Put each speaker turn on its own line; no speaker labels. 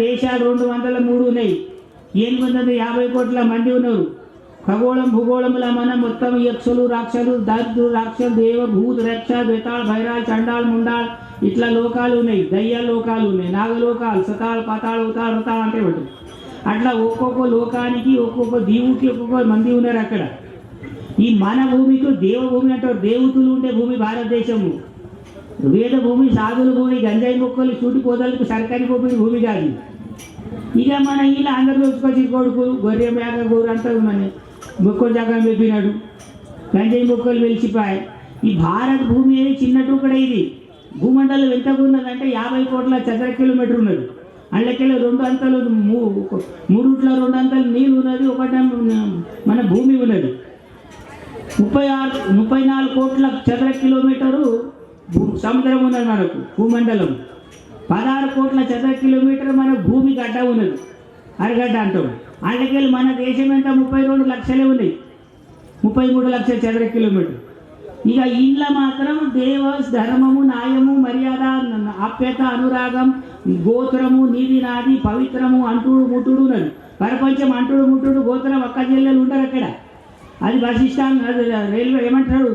దేశాలు 203 ఉన్నాయి. 850 కోట్ల మంది ఉన్నారు. ఖగోళం భూగోళముల మన మొత్తం యక్షులు రాక్షలు దరిద్రు రాక్షలు దేవ భూత రక్ష బేతాళ్ భైరాల్ చండాల్ ముండాల్ ఇట్లా లోకాలు ఉన్నాయి. దయ్య లోకాలు ఉన్నాయి, నాగలోకాలు, సతాళ్ పాతాళ్ ఉతాళ్ రుతాళ్ అంటే ఒకటి. అట్లా ఒక్కొక్క లోకానికి ఒక్కొక్క దీవుకి ఒక్కొక్క మంది ఉన్నారు అక్కడ. ఈ మన భూమికి దేవభూమి అంటారు. దేవతలు ఉండే భూమి భారతదేశము. వేద భూమి, సాధుల భూమి, గంజాయి మొక్కలు, సూటి పోదలకు సర్కారీ భూమి కాదు. ఇక మన ఇలా అందరూ వచ్చుకొచ్చి కొడుకు గొర్రె మేక గోరు అంతా మన మొక్కలు జాగా మెప్పినాడు. గంజాయి మొక్కలు వెలిసిపోయాయి. ఈ భారత భూమి అనేది చిన్న టూకడ. ఇది భూమండలం ఎంతకు ఉన్నదంటే 50 కోట్ల చదర కిలోమీటర్ ఉన్నది. అందులోకెళ్ళి 2 అంతలు 2 అంతలు నీళ్ళు ఉన్నది, ఒకటి మన భూమి ఉన్నది. 34 కోట్ల చదర కిలోమీటరు సముద్రం ఉన్నది మనకు. భూమండలం 16 కోట్ల చదర కిలోమీటర్ మన భూమి గడ్డ ఉన్నది, అరగడ్డ అంటాం. అందుకెళ్ళి మన దేశం ఎంత 32 లక్షలే ఉన్నాయి, 33 లక్షల చదర కిలోమీటర్. ఇక ఇంట్లో మాత్రం దేవ ధర్మము న్యాయము మర్యాద ఆప్యత అనురాగం గోత్రము నీది నాది పవిత్రము అంటుడు ముట్టుడు ఉన్నది. ప్రపంచం అంటుడు ముట్టుడు గోత్రం అక్క చెల్లెలు ఉండరు అక్కడ. అది బస్ స్టాండ్, అది రైల్వే ఏమంటారు